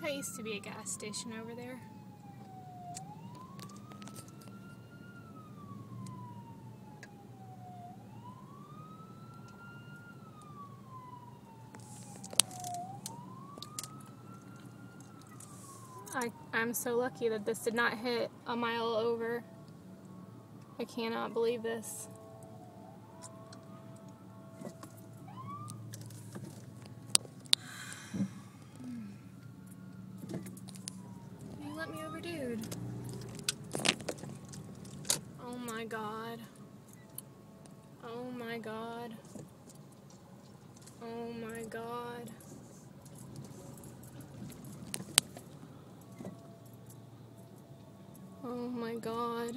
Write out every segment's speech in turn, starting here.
That used to be a gas station over there. I'm so lucky that this did not hit a mile over. I cannot believe this. You let me over, dude. Oh my god. Oh my god. Oh my god. Oh my god.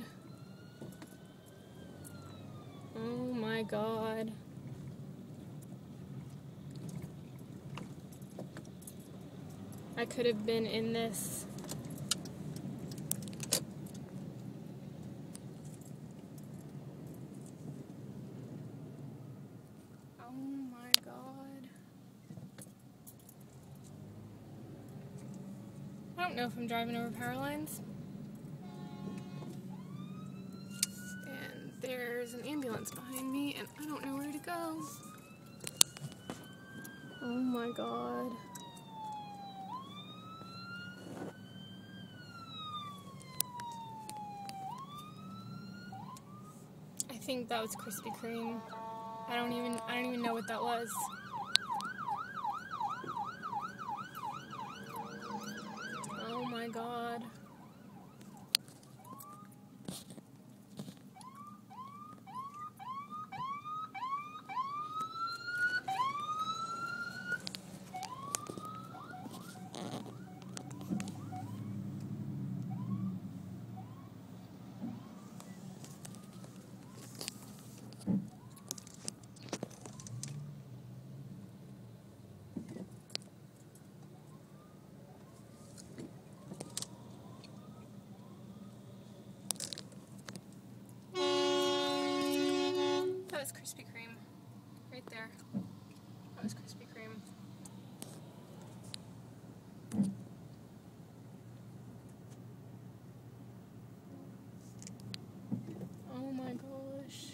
Oh my god. I could have been in this. Oh my god. I don't know if I'm driving over power lines. And there's an ambulance behind me and I don't know where to go. Oh my god. I think that was Krispy Kreme. I don't even know what that was. Oh my god. That was Krispy Kreme. Right there. That was Krispy Kreme. Oh my gosh.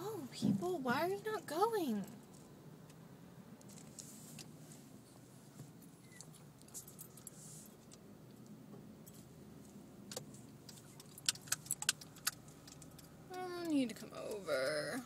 Go, people. Why are you not going? I need to come over.